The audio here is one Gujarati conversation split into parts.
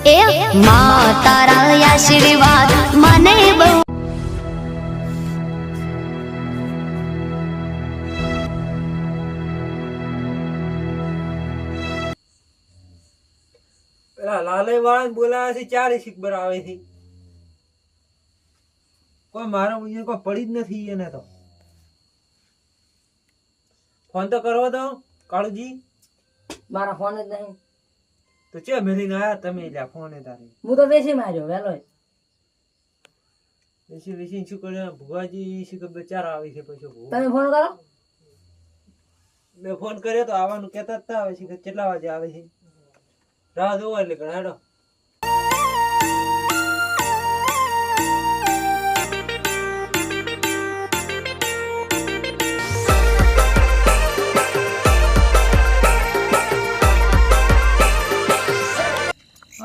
એ માં તારા આશીર્વાદ મને બહુ પેલા લાલય વાળા બોલાવે છે 4 શીખબર આવે છે કોઈ મારો કોઈ પડી જ નથી એને તો ફોન તો કરવો દો કાળુજી મારા ફોન જ નહીં તો ચે મેલીને આયા તમે લ્યા ફોન એ તારે હું તો દેશી માર્યો વેલો વેસી શું કરે ભુવાજી શીખર 4 આવે છે પછી તમે ફોન કરો મેં ફોન કર્યો તો આવવાનું કહેતા હતા હવે શીખર કેટલા વાગે આવે છે રાહ જોવો એટલે ઘણાડો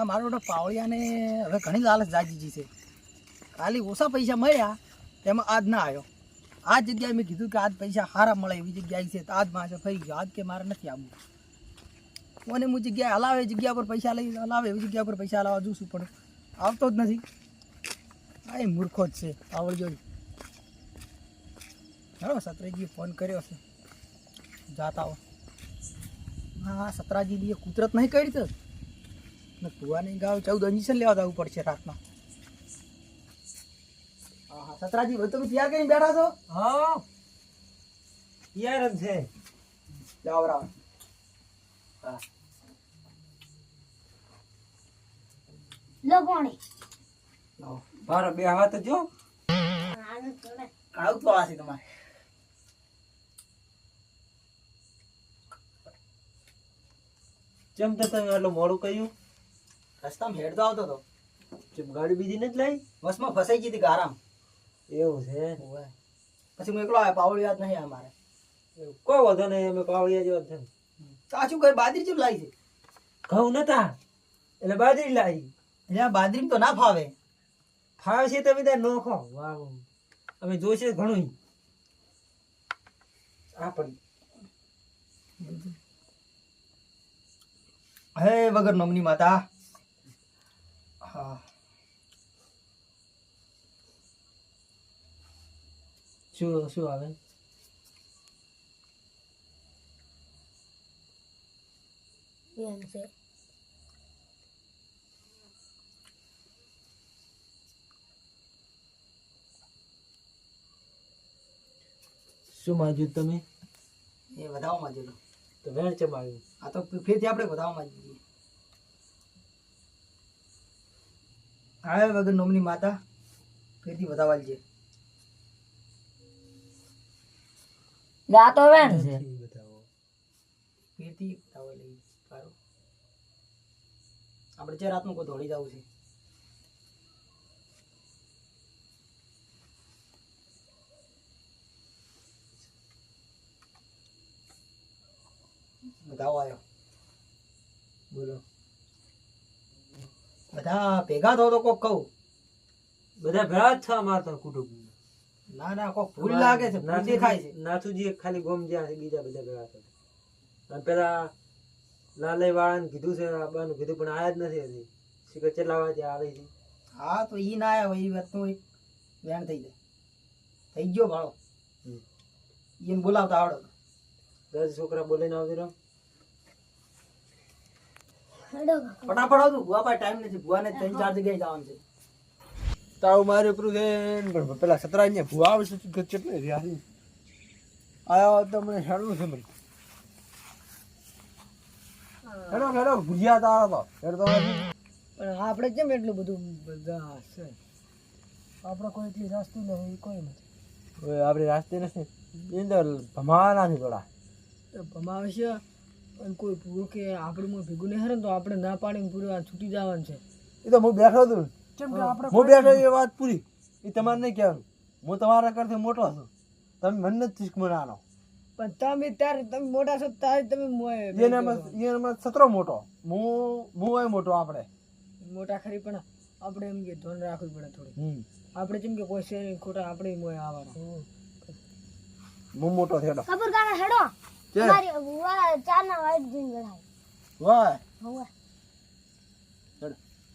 મારો બેટો પાવળિયાને હવે ઘણી લાલચ જાગી છે ખાલી ઓછા પૈસા મળ્યા એમાં આજ ના આવ્યો આ જગ્યાએ મેં કીધું કે આજ પૈસા સારા મળે એવી જગ્યાએ છે તો આજ મારે ફરી ગયો આજ કે મારે નથી આવવું મને હું જગ્યાએ હલાવે જગ્યા પર પૈસા લઈ હલાવે એવી જગ્યા પર પૈસા હલાવવા જોશું પણ આવતો જ નથી આ એ મૂર્ખો જ છે પાવળિયો ચાલો સતરાજીએ ફોન કર્યો છે જાતા હો હા સતરાજીએ કુદરત નહીં કરી તો ભુવાની ગાવ 14 ઇન્જેક્શન લેવા જવું પડશે રાતના હા સતરાજી ભાઈ તમે તૈયાર કરીને બેઠા છો હા યાર જ છે જાવ બરાબર હા લો પાણી મારો બે હાથ જો આવું તો આ છે તમારે જેમ તો તમે એટલું મોડું કર્યું રસ્તામાં હેડતો આવતો હતો જેમ ગાડી બીજી નથી લાવી બસમાં ફસાઈ ગઈ હતી ગારામ એવું છે પછી હું એકલો આવ્યો પાવળી યાદ નહીં અમારે કોઈ વધો નહીં અમે પાવડિયા જેવા છે સાચું કઈ બાજરી જેમ લાવી છે ઘઉં નતા એટલે બાજરી લાવી અહીંયા બાજરી તો ના ફાવે ફાવે છે તમે ત્યાં ન ખાઓ વાહ અમે જોઈશે ઘણું આ પડી હે વગર નોમની માતા હા શું શું આવે એમ છે શું માગ્યું તમે એ વધાવમાં જેલો તો વેણ ચમ આવ્યું આ તો ફેરથી આપણે વધાવમાં જઈએ હા વગર નોમની માતા ફેરથી વધાવવા જઈએ ગાતો વેણ છે બતાવો ફેરથી વધાવવા લઈ સારું આપણે જે રાતનું કોઈ દોડી જવું છે બતાવો આવ્યો બોલો બધા ભેગા થો તો કોક કહું બધા ભેળા જ છે અમારા તો કુટુંબ ના ના કોક ભૂલ લાગે છે ભૂલ દેખાય છે નાથુજી એક ખાલી ગોમ જ્યાં છે બીજા બધા ભેળા છે અને પેલા લાલય વાળાને કીધું છે આબાનું કીધું પણ આયા જ નથી હજી શીખર કેટલા વાગે આવે છે હા તો ઈ ના આવ્યો એ વાતનું એક વેણ થઈ જાય થઈ ગયો ભાળો એને બોલાવતા આવડો 10 છોકરા બોલીને આવતી રહો ફટાફટ આવતું ભુવા પાસે ટાઈમ નથી ભુવાને 3-4 જગ્યાએ જવાનું છે તાવ મારે ઉપર છે પણ પેલા સતરાજ ને ભૂવા આવશે કેટલે રહ્યા આયા તો મને હેડું છે મને હેડો હેડો ભૂજ્યા તા તો હેડો પણ આપણે કેમ એટલું બધું બધા છે આપણે કોઈ એટલી રાસ્તું નથી કોઈ નથી હવે આપણે રાસ્તે નથી અંદર ભમાવાના છે થોડા ભમાવશે અને કોઈ પૂરું કે આપણે ભેગું નહીં હરે તો આપણે ના પાડીને પૂરી છૂટી જવાનું છે એ તો હું બેઠો હતો કેમ કે આપણે હું બેઠો એ વાત પૂરી એ તમારે નહીં કહેવાનું હું તમારા કરતા મોટો છું તમે મને નથી શીખવાડવાનો પણ તમે ત્યારે તમે મોટા છો ત્યારે તમે એનામાં સતરો મોટો હું મોટો આપણે મોટા ખરી પણ આપણે એમ કે ધ્યાન રાખવું પડે થોડું આપણે જેમ કે કોઈ છે નહીં ખોટા આપણે મોય આવવાનો હું મોટો થયો કપૂર કાકા હેડો મારી ચા ના વાઈટ જીન ગળાય વાહ હોવે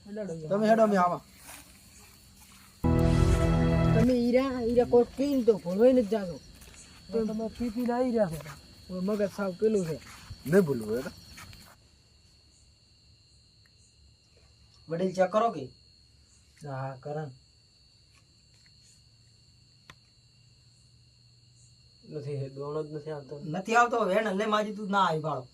તમે હેડો અમે આવા તમે હીરા કોટ પીને તો ભોળવાઈ નથી જાતો તો તમે પી આવી રહ્યા છો મગજ સાવ પેલું છે નહીં ભૂલવું હેડો વડીલ ચેક કરો કે હા કરણ નથી દોણો જ નથી આવતો નથી આવતો વેણ લે માજી તું ના આવી ભાળો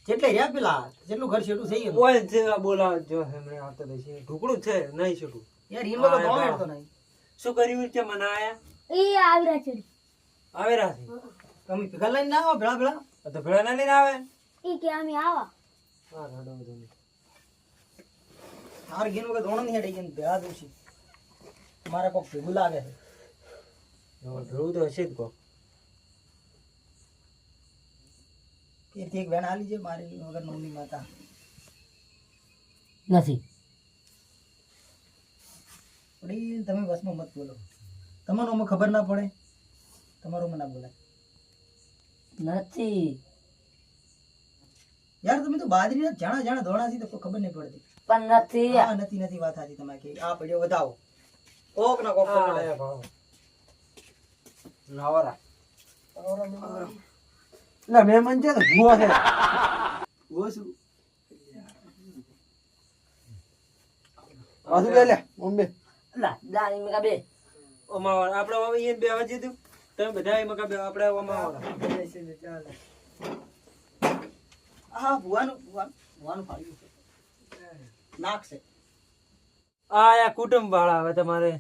કેટલે રહ્યા પેલા જેટલું ઘર છેટું થઈ ગયું ઓય જે બોલાવ જો હમણે આવતો છે ઢુકડું છે નહીં છૂટું યાર ઈન વગર દોણ હેડતો નહીં શું કર્યું છે મને આયા એ આવ્યા છે આવે રાથી તમે ભેગા લઈને ના આવો ભેળા ભેળા તો ભેળા ના લઈને આવે એ કે અમે આવા હા રડો બધું હાર ગીન વગર દોણ નહીં હેડી ગઈ ભેળા દઉં છું મારે કોક ભેગું લાગે છે ભેળું તો હશે જ કો એક વેણ આલી છે મારી વગર નવની માતા નથી વડીલ તમે બસમાં મત બોલો તમારો અમને ખબર ના પડે તમારો મને ના બોલાય નથી યાર તમે તો બાજરીના જાણા જાણા ધોણા થી તો કોઈ ખબર નહીં પડતી પણ નથી હા નથી નથી વાત સાચી તમે કે આ પડ્યો વધાવો કોક ના કોક તો પડે. આયા ભાવ નવરા ના મહેમાન છે ને ભૂવા છે ઓ શું પાછું લે લે બોમ્બે લા દાની મેકા બે ઓમાવાળા આપણે અહીંયા બે આવવા દીધું તમે બધા એમાં બે આપણે ઓમાવાળા હા ભુવાનું ફાડ્યું છે નાક છે આયા કુટુંબ વાળા હવે તમારે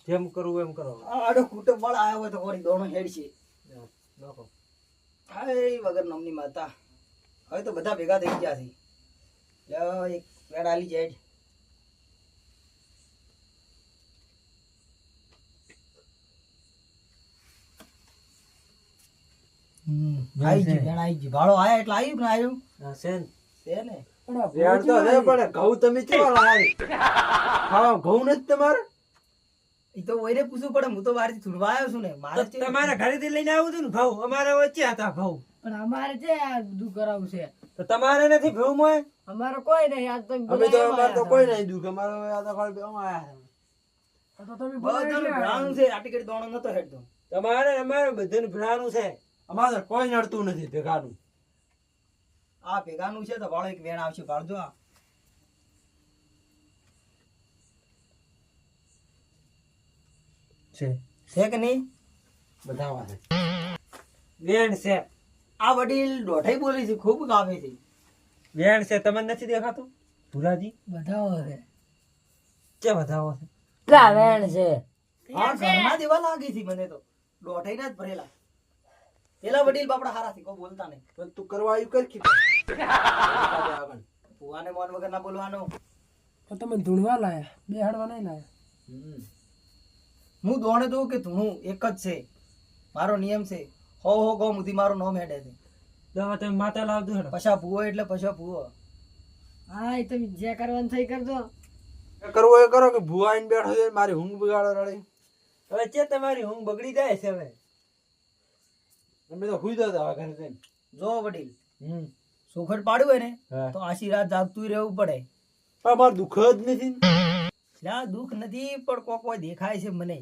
જેમ કરવું એમ કરો આડો કુટુંબ વાળા આવ્યો હોય તો કોરી દોણો હેડ છે નાખો હાય વગર નમની માતા હવે તો બધા ભેગા થઈ ગયા છે લ્યો એક વેડ આલી જાય આઈ જી વેણ આઈ જી ભાડો આયા એટલે આવ્યું કે ના આવ્યું હા સેન છે ને રેડ તો છે પણ ઘઉં તમે કેવા લાયા હા ઘઉં નથી તમારે ઈ તો ઓયરે પૂછવું પડે હું તો બહારથી છૂટવા આવ્યો છું ને મારે તો તમારા ઘરેથી લઈને આવું હતું ને ઘઉં અમારા વચ્ચે હતા ઘઉં પણ અમારે છે આ બધું કરાવું છે તો તમારે નથી ઘઉં મોય અમારે કોઈ નહીં આજ તો અમે તો અમારે તો કોઈ નહીં દુખ અમારે આ તો ખાલી અમે આયા તો તમે બધાનું ભરાણું છે આટી કરી દોણો નતો હેડતો તમારે અમારે બધાને ભરાનું છે અમારે કોઈ નડતું નથી ભેગાનું આ ભેગાનું છે તો ભાડો એક વેણ આવશે ભાડજો આ છે છે કે નહીં બધા વાતે વેણ છે આ વડીલ દોઢાઈ બોલી છે ખૂબ ગાવે છે વેણ છે તમને નથી દેખાતું ભુરાજી બધાઓ છે કે બધાવો છે લા વેણ છે હા ઘરમાં દેવા લાગી છે મને તો દોઢાઈ ના જ ભરેલા પેલા વડીલ બાપડા હારા થી કોઈ બોલતા નહીં પણ તું કરવા આવ્યું કર કી ભુવાને મોન વગર ના બોલવાનો તો તમે ધૂણવા લાયા બેહાડવા નહીં લાયા હું દોણે દઉં કે ધૂણું એક જ છે મારો નિયમ છે હો ગો મુધી મારું નામ હેડે છે દવા તમે માતા લાવજો હેડો પછા ભૂવો એટલે પછા ભૂવો હા એ તમે જે કરવાનું થઈ કરજો કરવો એ કરો કે ભુવા આઈને બેઠો છે મારી ઊંઘ બગાડો રડી હવે છે તમારી ઊંઘ બગડી જાય છે હવે અમે તો હુઈ જતા હવે ઘરે જઈને જો વડીલ સોખડ પાડ્યું હોય ને હા. તો આશી રાત જાગતું રહેવું પડે પણ મારું દુઃખ જ નથી ના દુઃખ નથી પણ કોઈ દેખાય છે મને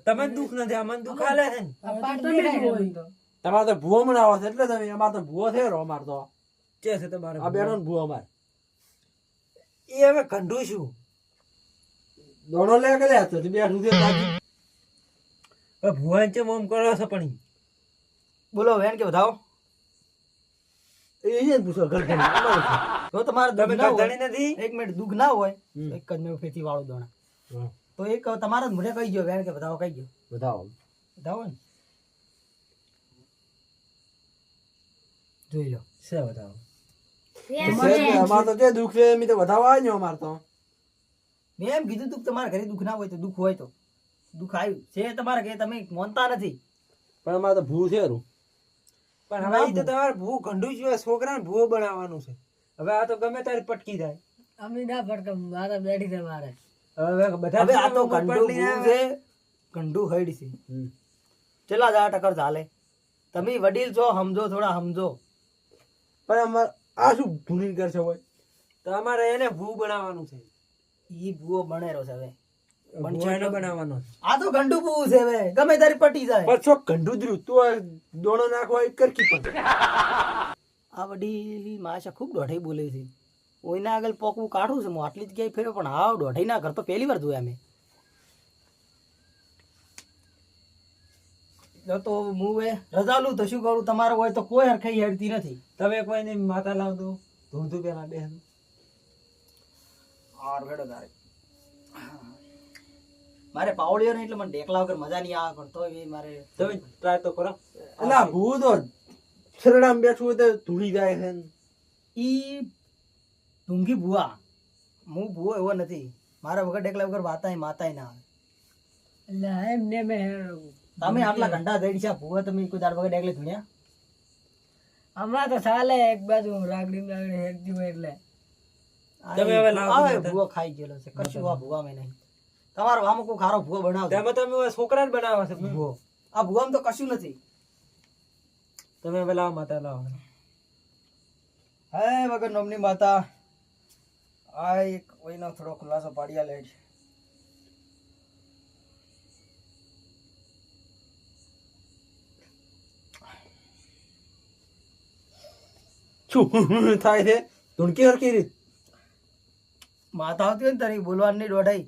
તમે દુઃખ નથી અમને દુઃખ આલે છે ને અપાર તમે જ હોય તો તમારે તો ભૂવો મનાવો છે એટલે તમે અમારે તો ભૂવો છે રો અમાર તો કે છે તમારે આ બેઠો ને ભૂવો અમાર એ હવે કંઢું છું દોડો લે કે લે તો બેઠું છે બાકી હવે ભૂવા છે મોમ કરો છે પણ બોલો વેણ કે બતાવો એ છે પૂછો ઘર ઘર જો તમારે તમે દુઃખ ના હોય ધણી નથી એક મિનિટ દુઃખ ના હોય તો એક જ મેં ફેથી વાળો દોણા તો એક તમારા જ મુઢે કહી ગયો વેણ કે બતાવો કહી ગયો બતાવો બતાવો ને જોઈ લો છે બતાવો અમાર તો જે દુઃખ છે એમ તો બતાવવા આવ્યો અમાર તો મેં એમ કીધું તું કે તમારા ઘરે દુઃખ ના હોય તો દુઃખ હોય તો દુઃખ આવ્યું છે તમારા ઘરે તમે માનતા નથી પણ અમારે તો ભૂ છે રૂ પણ હવે ઈ તો તમારે ભૂ કંઢું છે છોકરાને ભૂવો બનાવવાનું છે હવે આ તો ગમે તારી પટકી જાય અમે ના પડકે મારા બેઠી છે મારે હવે બધા હવે આ તો ગંડું ભૂ છે ગંડું હૈડ છે ચલા જા ટકર ચાલે તમે વડીલ છો સમજો થોડા સમજો પણ અમાર આ શું ભૂની કરશે હોય તો અમારે એને ભૂ બનાવવાનું છે. ઈ ભૂવો બનેરો છે હવે ભૂ એને બનાવવાનો છે. આ તો ગંડુ ભૂવો છે હવે ગમે તારી પટી જાય પણ છો કંડું જ રહ્યું તું આ દોણો નાખવા એક કરકી પણ આ વડીલ માશા ખૂબ દોઢાઈ બોલે છે ઓઈના આગળ પોકવું કાઢું છે હું આટલી જગ્યાએ ફેર્યો પણ હાવ દોઢાઈ ના કરતો પહેલી વાર જોયા મેં તો હું એ રજા લઉં તો શું કરું તમારે હોય તો કોઈ હરખાઈ હેડતી નથી તમે કોઈને માતા લાવ દો ધૂમધું પેલા બે હાર વેડો તારે મારે પાવડીઓ નહીં એટલે મને ઢેકલા વગર મજા નહીં આવે પણ તોય મારે તમે ટ્રાય તો કરો. એટલે ભૂ તો શરડામાં બેઠું હોય તો ધૂળી જાય છે ને. ઈ ઢૂંગી ભૂવા હું ભૂવો એવો નથી મારા વગર ઢેકલા વગર વાતાય માતાય ના આવે એટલે એમને મેં તમે આટલા ઘંટા દઈ છે ભૂવા તમે કોઈ દાડ વગર ઢેકલે ધૂણ્યા હમણાં તો ચાલે એક બાજુ રાગડી હેડતી હોય એટલે તમે હવે લાવો આવે તો. ભૂવો ખાઈ ગયેલો છે કશું આ ભૂવા મેં નહીં તમારો આમાં કોઈ ખારો ભૂવો બનાવો તેમાં તમે હવે છોકરાને બનાવો છે ભૂવો. આ ભૂવામાં તો કશું નથી તમે હવે લાવો માતા લાવો. હે વગર નોમની માતા આ એક કોઈનો થોડો ખુલાસો પાડી આલે છે શું થાય છે ધૂણકી હરકી રીત. માતા આવતી હોય ને તારી બોલવાની નહીં દોઢાઈ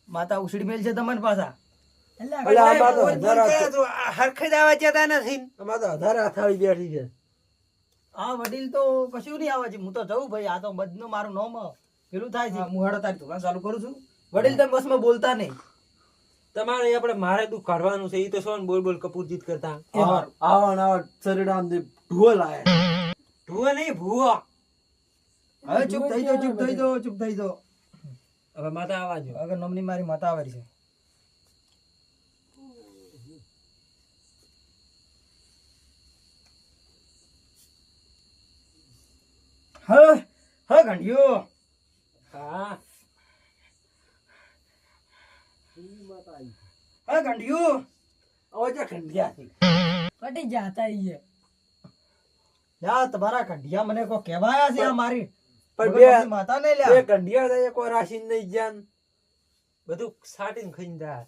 માતા ઉછળી મેલ છે તમારી પાછા એટલે આમાં તો હરખી જ આવા જતા નથી. આમાં તો વધારે અથાળી બેઠી છે. આ વડીલ તો કશું નહીં આવે છે હું તો જઉં ભાઈ આ તો બધું મારું નોમ પેલું થાય છે હું હેડો તારી દુકાન ચાલુ કરું છું વડીલ તમે બસમાં બોલતા નહીં તમારે આપણે મારે દુઃખ કાઢવાનું છે એ તો શું બોલ બોલ કપૂર જીત કરતા. આવા શરીરામ ઢુઓ લાય ભૂવો નહીં ભૂવો. હવે ચૂપ થઈ જાઓ ચૂપ થઈ જાઓ ચૂપ થઈ જાઓ હવે માતા આવા જો. અગર નોમની મારી માતા આવેલી છે હા હા ઘંટિયો હા હા ઘંટિયો હવે જે ખંડિયા છે. પટી જાતા ઈ યા તમારા ઘંટિયા મને કોઈ કહેવાયા છે આ મારી પણ વગર નોમની માતા નહીં બે લ્યા કંડિયા થાય કોઈ રાશિ નહીં જ્ઞાન બધું સાટીને ખાઈને જાય.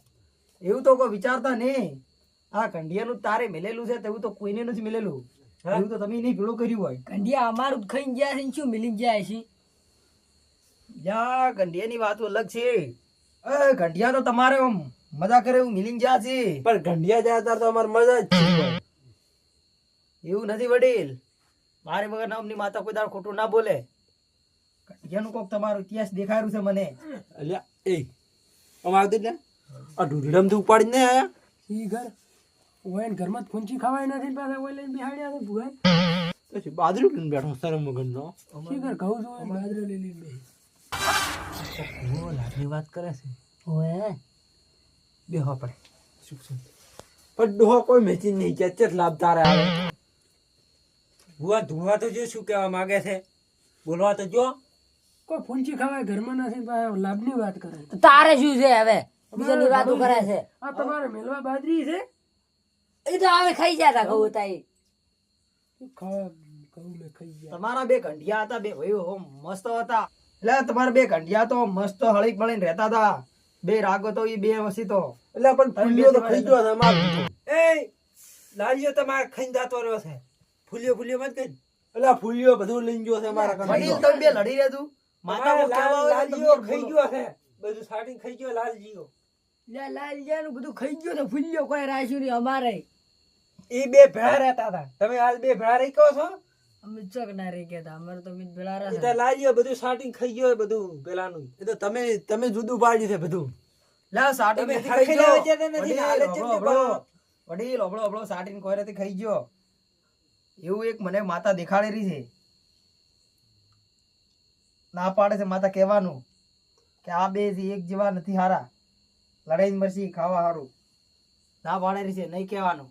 એવું તો કોઈ વિચારતા નહીં આ કંડિયાનું તારે મેલેલું છે તેવું તો કોઈને નથી મેલેલું હા? એવું તો તમે નહીં ભેળું કર્યું હોય કંડિયા અમારું ખાઈને ગયા છે ને શું મિલી જાય છે યા કંડિયાની વાતો અલગ છે એ કંડિયા તો તમારે આમ મજા કરે એવું મિલિંગ જ્યાં છે પણ ઘંડિયા જાય ત્યારે તો અમારે મજા જ છે. એવું નથી વડીલ મારે વગર નામની માતા કોઈ દાડો ખોટું ના બોલે કંડિયાનું કોક તમારો ઇતિહાસ દેખાડ્યું છે મને અલ્યા એ અમારે તો એટલે આ ઢૂંઢીડામ થી ઉપાડીને નહીં આયા. ઈ ઘર ઓય ઘરમાં ખૂંચી ખવાય નથી પાછા ઓય લઈને બિહાડ્યા છે ભુવાઈ પછી બાજરી લઈને બેઠો શરમ વગરનો. શી ઘર ઘઉં જોવે બાજરો લઈ લઈને બેહી ભૂવો લાભની વાત કરે છે. ઓય બેહો પડે પણ ડોહો કોઈ મેચી નહીં કે ચેટ લાભ તારે આવે. ભૂવા ધુવા તો જો શું કહેવા માંગે છે બોલવા તો જો. કોઈ ફૂંચી ખવાય ઘરમાં નથી પાછા લાભની વાત કરે તો તારે શું છે હવે બીજાની વાતો કરે છે આ તમારે મેલવા બાજરી છે એ તો હવે ખાઈ જતા કહું તાઈ ખાવા કહું મેં ખાઈ ગયા તમારા બે કંડિયા હતા બે ભાઈઓ હો મસ્ત હતા એટલે તમારા બે કંડિયા તો મસ્ત હળી મળીને રહેતા હતા બે રાગો તો એ બે વસી તો એટલે પણ ફૂલ્યો તો ખાઈ ગયો છે અમારો. એ લાલિયો તમારે ખાઈને જાતો રહ્યો છે. ફૂલ્યો ફૂલ્યો મત કઈ. એટલે આ ફૂલ્યો બધું લઈને ગયો છે અમારા વડીલ કંડિયો. તમે બે લડી રહ્યા તું માતા કો કહેવા હોય તો લાલિયો તમે ખાઈ બોલો. ગયો છે બધું સાટીને ખાઈ ગયો લાલજીઓ. લાલજાનું બધું ખાઈ ગયો તો ફૂલ્યો કોઈ રાખ્યું નહીં અમારે એ બે ભેળા રહેતા હતા તમે હાલ બે ભેળા રહી કહો છો. અમે ચોક ના રહી ગયા અમારે તો મીત પેલા એ તો લાલિયો બધું સાટીને ખાઈ ગયો બધું પેલાનું. એ તો તમે જુદું પાડ્યું છે બધું. લા સાટી તમે નથી હરખી ખાઈ ગયો લેવા જતા નથી ને, હાલે જ વડીલ, જેમ હબળો, બોલો. વડીલ હબળો હબળો સાટીને કોઈ રીતે ખાઈ ગયો એવું એક મને માતા દેખાડેલી છે ના પાડે છે માતા કહેવાનું કે આ બે એક જેવા નથી હારા લડાઈ મરસી ખાવા હારું ના પાડેલી છે નહીં કહેવાનું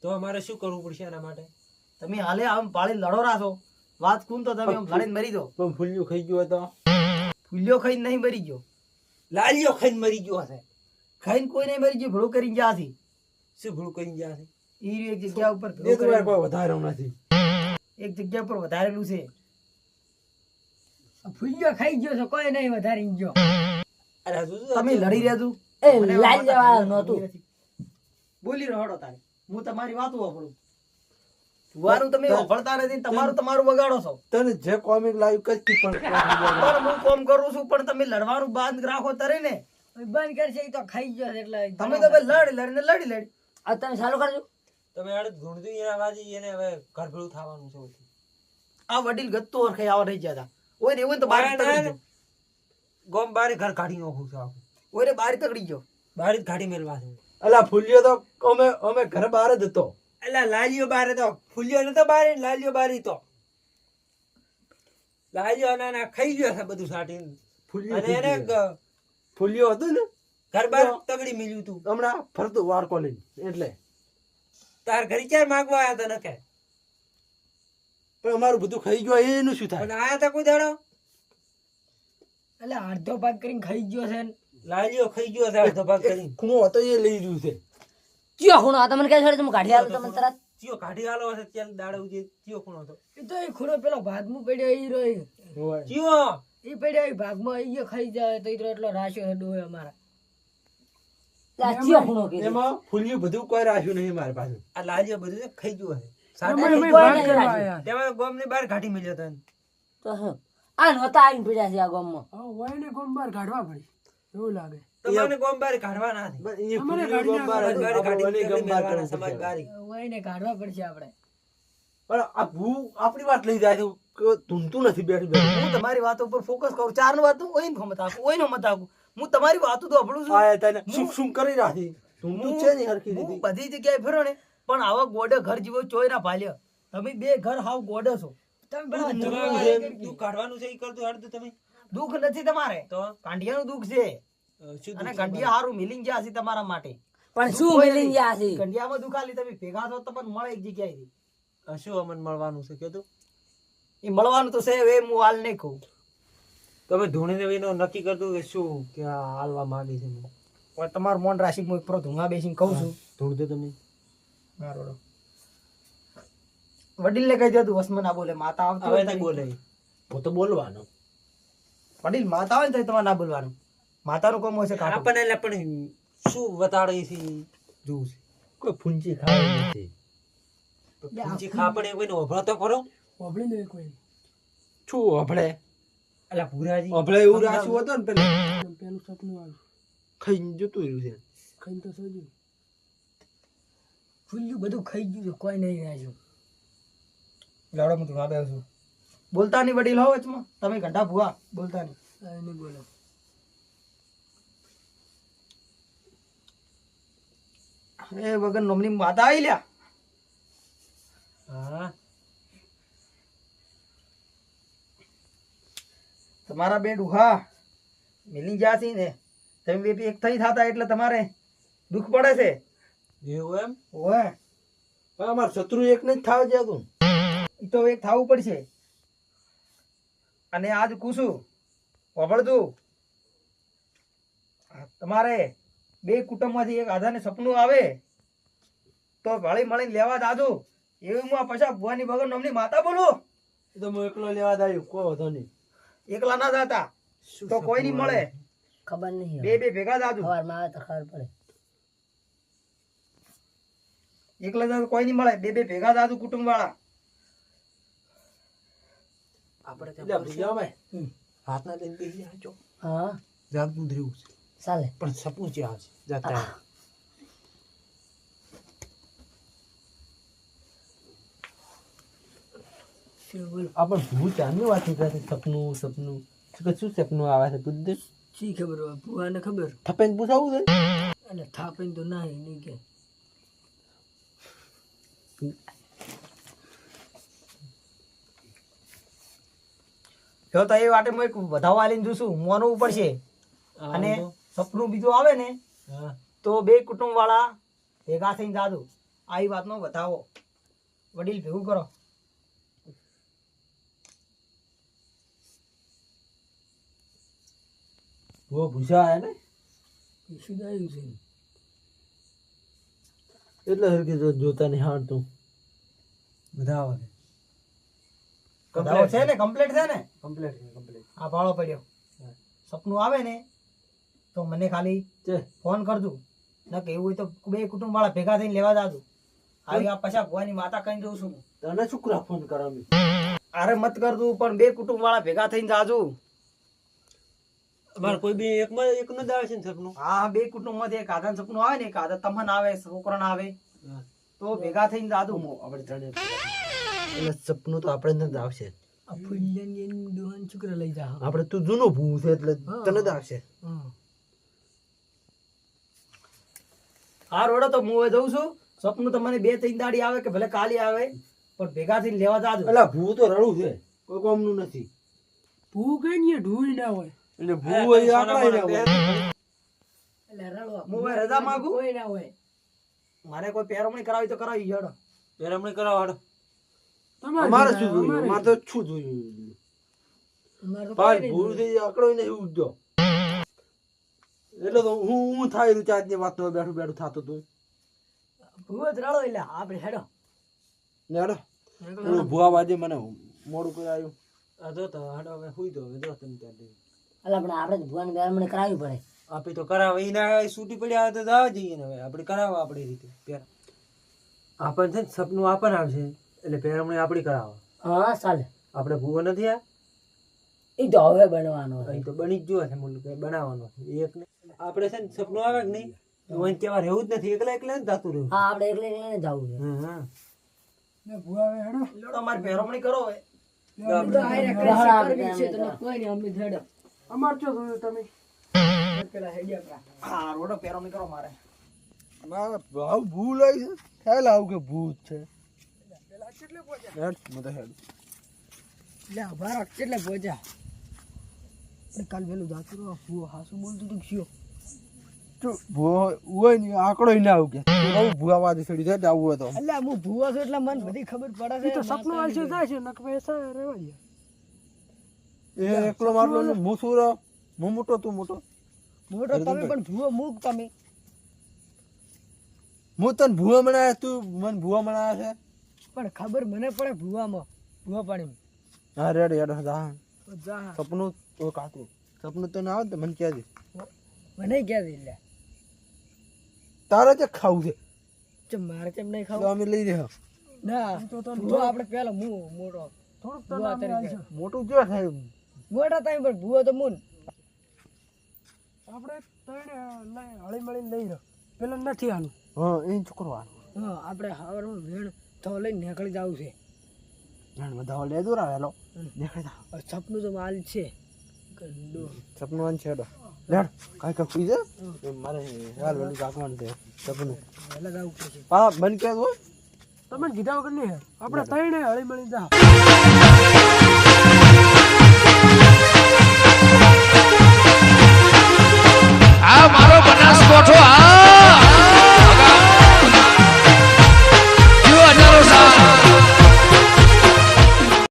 તો અમારે શું કરવું પડશે એના માટે. તમે હાલે આમ પાળી લડો રાખો વાત કુન તો તમે આમ લડીને મરી દો પણ ફૂલ્યું ખાઈ ગયો હતો. ફૂલ્યો ખાઈને નહીં મરી ગયો લાલિયો ખાઈને મરી ગયો હશે. ખાઈને કોઈ નહીં મરી ગયો ભેળું કરીને જ્યાં શું ભૂલ કરી ગયા છે. એક જગ્યા ઉપર બે ભેળું તો યાર કરેલું. કોઈ વધારે નથી. એક જગ્યા પર વધારેલું છે ફૂલ્યો ખાઈ ગયો છે કોઈ નહીં વધારી ગયો અરે હજુ તમે લડી રહ્યા તું એ લાલ જવા નહોતું. બોલી રહ્યો તારે હું તમારી વાતો વાપરું વારું તમે વાપરતા નથી તમારું બગાડો છો તને જે કોમિક લાવ્યું કઈ પણ પણ હું કોમ કરું છું પણ તમે લડવાનું બંધ રાખો તરે ને બંધ કરશે ઈ તો ખાઈ ગયો છે એટલે તમે તો ભાઈ લડી આ તમે ચાલુ કરજો. તમે આડે ધૂણતું એના વાજી એને હવે ઘર ભેળું થવાનું છે બધું. આ વડીલ ગત્તો ઓળખાઈ આવા રહી ગયા હતા ઓય ને એવું તો બારી તકડી ગયો ગોમ બારી ઘર કાઢી નાખું છું આખું. ઓય ને બારી તકડી ગયો બારી જ કાઢી મેલવા છે. અલા ફૂલ્યો તો અમે ઘરે બહાર જ હતો. એટલે લાલીઓ બારે તો ફૂલ્યો નતો બારે લાલીઓ બારી તો લાલીઓ ના ખાઈ ગયો છે બધું સાટીને. અને એને ફૂલ્યો હતો ને ઘર બાર તગડી મિલ્યું તું. હમણાં ફરતું વારકો લઈને એટલે તાર ઘરે ચાર માંગવા આવ્યા હતા નકે પણ અમારું બધું ખાઈ ગયું એનું શું થાય? પણ આયા તા કોઈ દાડો એટલે અડધો ભાગ કરીને ખાઈ ગયો છે ને. લાલીઓ ખાઈ ગયો છે અડધો ભાગ કરીને. ખૂણો હતો એ લઈ રહ્યું છે. ચિયો ખૂણો આ તમને કહે છે તમે કાઢી આલો તમને તરત. ચિયો કાઢી આલો હશે ચાલ દાડો જે ચિયો ખૂણો હતો. એ તો એ ખૂણો પેલો ભાગમાં પડ્યો ઈ રહ્યો ચિયો ઈ પડ્યો ઈ ભાગમાં ઈ ગયો ખાઈ જાય તો ઈ એટલો રાશ્યો છે ડોહે અમારા આ ચિયો ખૂણો કીધું. એમાં ફૂલ્યું બધું કોઈ રાખ્યું નહીં મારી પાસે. આ લાલીઓ બધું ખાઈ ગયું હશે. કોઈ નહીં રાખ્યું. તેમાં ગોમ ની બહાર કાઢી મળ્યો તને. તો શું આ નહોતા આવીને પડ્યા છે આ ગામમાં. વાયને કોમ બાર કાઢવા પડી એવું લાગે તમને ગોમ બહાર કાઢવા ના બસ એ ફૂલ્યું ગમ બહાર હતું. આપણે વળી ગમ બહાર કરવું સમાજ પડશે. બારી વાયને કાઢવા પડશે આપણે પણ આ ભૂ આપણી વાત લઈ જાય છે કે ધૂમતું નથી બેઠી હું તમારી વાતો ઉપર ફોકસ કરું ચાર નું વાતો ઓય મત આપું ઓય મત આપું હું તમારી વાતો તો અભળું છું આ તને સુખ સુખ કરી રાખી ધૂમતું છે નહીં હરખી હું રીતે. બધી જગ્યાએ ફરો ને પણ આવા ગોડે ઘર જેવો ચોય ના પાલ્યો તમે બે ઘર હાવ ગોડે છો તમે પેલા તું કાઢવાનું છે એ કરતું હાડતું તમે દુઃખ નથી તમારે તો કાંડિયાનું દુઃખ છે શું અને કંડિયા હારું મિલિંગ ગયા છે તમારા માટે પણ શું મિલી ગયા છે? કંડિયામાં દુઃખ આલી તમે ભેગા થો તો પણ મળે એક જગ્યાએથી શું અમન મળવાનું છે કીધું? એ મળવાનું તો છે હવે હું હાલ નહીં કહું તમે ધૂણીને એનો નક્કી કરતું કે શું કે આ હાલવા માંગે છે પણ તમારું મોન રાશિ હું એક pro ધૂંગા બેસીને કહું છું ધૂણતો તમે મારો વડીલ ને કહી દે વસમાં ના બોલે માતા આવતી હવે હોય નહીં તો બોલે હું તો બોલવાનો. વડીલ માતા હોય ને તો તમારે ના બોલવાનું માતાનું કામ હોય છે કાઢવું. આપણને એટલે પણ શું વતાડે છે જોવું છે. કોઈ ફૂંચી ખાવા નથી. પૂંજી ખા પણ એ કોઈને ઓભળો તો ખરો. ઓબળી લે કોઈ શું અભળે અલા ભુરાજી અભળે એવું રાખ્યું હતું ને પેલા પેલું સપનું આવ્યું ખાઈને જતું રહ્યું છે. ખાઈને તો સોજ્યું ફૂલ્યું બધું ખાઈ ગયું છે કોઈ નહીં રાખ્યું લાડો હું ધૂંગા બેસું છું બોલતા નહીં વડીલ હો વચમાં તમે ઘંટા ભૂવા બોલતા નહીં આ નહીં બોલો એ વગર નોમની માતા આવી લ્યા હા તમારા બે ડુહા મિલી ગયા છે ને તમે બે એક થઈ થતા એટલે તમારે દુઃખ પડે છે એવું એમ ઓય પણ અમારે શત્રુ એક ને જ થાવ જતું. ઈ તો એક થવું પડશે અને આજ કુશું વાપરતું તમારે બે કુટુંબમાંથી એક આધાને સપનું આવે તો ભળી મળીને લેવા દાદુ એવું હું આ પછા ભુવાની વગર નામની માતા બોલું એ તો હું એકલો લેવા જ આવ્યો કોઈ વાંધો નહીં. એકલા ના જાતા તો કોઈ નહીં મળે ખબર નહીં બે બે ભેગા દાદુ સવારમાં આવે તો ખબર પડે. એકલા દાદુ કોઈ નહીં મળે બે બે ભેગા દાદુ કુટુંબ વાળા આપણે એટલે ભૂલ્યા અમે હાથના લઈને બેસી જાજો હા જાગતું જ રહેવું છે ચાલે. પણ સપનું છે આજ જાતા આપણે ભૂત ચાંદની વાત કરે છે. સપનું સપનું શું સપનું આવે છે બુદ્ધ શી ખબર હોય ભુવાને ખબર થપેન પૂછાવું છે. એટલે થાપીને તો ના નહીં કે જો તો એ વાટે હું એક વધાવા લઈને જોશું મોનું પડશે અને સપનું બીજું આવે ને હા તો બે કુટુંબ વાળા ભેગા થઈને દાદુ આ વાતનો વધાવો વડીલ ભેગું કરો वो ભૂસા આયા ને શું આવ્યું છે એટલે હરકી જોતા નહીં હારતું. બધા આવે દાવો છે ને કમ્પ્લીટ છે ને કમ્પ્લીટ છે કમ્પ્લીટ. આ ભાળો પડ્યો સપનું આવે ને તો મને ખાલી છે ફોન કરજો ન કે એવું હોય તો બે કુટુંબ વાળા ભેગા થઈને લેવા જાજો આવી આ પછા ભુવાની માતા કઈ દઉં છું તને શું કરા ફોન કરાવી? અરે મત કરતું પણ બે કુટુંબ વાળા ભેગા થઈને જાજો અમારે કોઈ બી એકમાં એક ન જ આવે છે ને સપનું. હા બે કુટુંબ માંથી એક આધાર સપનું આવે ને એક આધાર તમને આવે છોકરાને આવે તો ભેગા થઈને જાજો આપણે ત્રણે એટલે સપનું તો આપણે જ આવશે. આ ફૂલ્યાની એની દુહાન છોકરા લઈ જા આપણે તું જૂનો ભૂ છે એટલે તને જ આવશે. આ રોડે તો હું હવે જઉં છું સપનું તમને બે ત્રણ દાડી આવે કે ભલે કાલી આવે પણ ભેગા થઈને લેવા જાજો એટલે ભૂ તો રડું છે કોઈ કોમનું નથી. ભૂ કઈ ને ઢૂળ ના હોય એટલે ભૂ હોય આકડા ના હોય. એટલે રડવા હું હવે રજા માંગુ કોઈ ના હોય મારે કોઈ પહેરવણી કરાવી તો કરાવી હેડો પેરામણી કરાવો હાડો. તમારે અમારે શું જોયું? અમારે તો શું જોયું? અમારે તો ભાઈ ભૂલ થઈ આકડો ને એવું જ જો. એટલે તો હું થાય રિચાર્જ ની વાત બેઠું બેઠું થતું હતું. ભૂવો જ રડો એટલે આપણે હેડો ને હાડો પેલું ભૂવા બાજે મને મોડું કરાયું. આ જો તો હાડો હવે હુઈ દો હવે જો તમે ત્યાં અલા પણ આપણે ભુવાની બેરમણી કરાવવી પડે આપી તો કરાવે એના છૂટી પડ્યા આવે તો જવા જઈએ ને હવે આપણે કરાવો આપણી રીતે પેર આપણને છે ને સપનું આપણને આવશે એટલે પેરમણી આપણી કરાવો. હા ચાલે આપણે ભૂવો નથી આ એ તો હવે બનવાનો અહીં તો બની જ જોવે છે મુલ્ક બનાવવાનો એક ને આપણે છે ને સપનું આવે કે નહીં તો અહીં કેવા રહેવું જ નથી એકલા એકલા જ જાતું રહ્યું. હા આપણે એકલે એકલે જવું છે હા ને ભૂવા હવે હેડો લેડો અમારી પહેરવણી કરો હવે તો આયરા બહાર કરી આપણે છે એમ તો તો. કોઈ નહીં અમે હેડો અમાર ચો જોયું તમે પેલા હેડ્યા કા હા રોડો પહેરવણી કરો મારે ભાવ ભૂ લઈ છે ખ્યાલ આવું કે ભૂત છે. એટલે આભાર કેટલે પહોંચ્યા આપણે કાલ વેલું જાતું રહો ભૂવો હાસું બોલતું તું કયો હોય ને આંકડો ના આવું કે ભૂવા વાદી ચડી જાય આવું હોય તો એટલે હું ભૂવો છું એટલે મને બધી ખબર પડે છે તો સપનું આવશે જાય છે નક પૈસા રહેવા દે એ એકલો મારલો ને હું શું રહો હું મોટો તું મોટો મોટો તમે પણ ભૂવો મૂક તમે હું તને ભૂવા બનાવે તું મને ભૂવા બનાવે છે. પણ ખબર મને પડે ભૂવામાં ભૂવા પાણી હા રેડ યાર હા જા સપનું તો કાતું સપનું તો ના આવે તો મને કહેજે. મને ક્યાં દે લે તારે જે ખાવું છે ચમ મારે કેમ નહીં તો ખાવું અમે લઈ રહ્યા. ના ભૂવો આપણે પેલા હું મોટો થોડુંક તને મોટું જો થાય મોટા થાય પણ ભૂવો તો મુન આપણે ત્રણે હળી મળીને લઈ રહ્યો પેલા નથી આનું હા એ છોકરો આ હા આપણે હવારમાં વેણ તો લઈને નીકળી જવું છે બધા લે દો રાવેલો દેખાય તા હવે સપનું તો માલ છે ગંડો સપનું આન છેડો લેડ કાઈ કા પી જા મારે હાલ વેલું કાકવાનું છે સપનું પહેલા જવું પડશે પા મન કે દો તમે કીધા વગર નહીં આપણે ત્રણે હળી મળી જા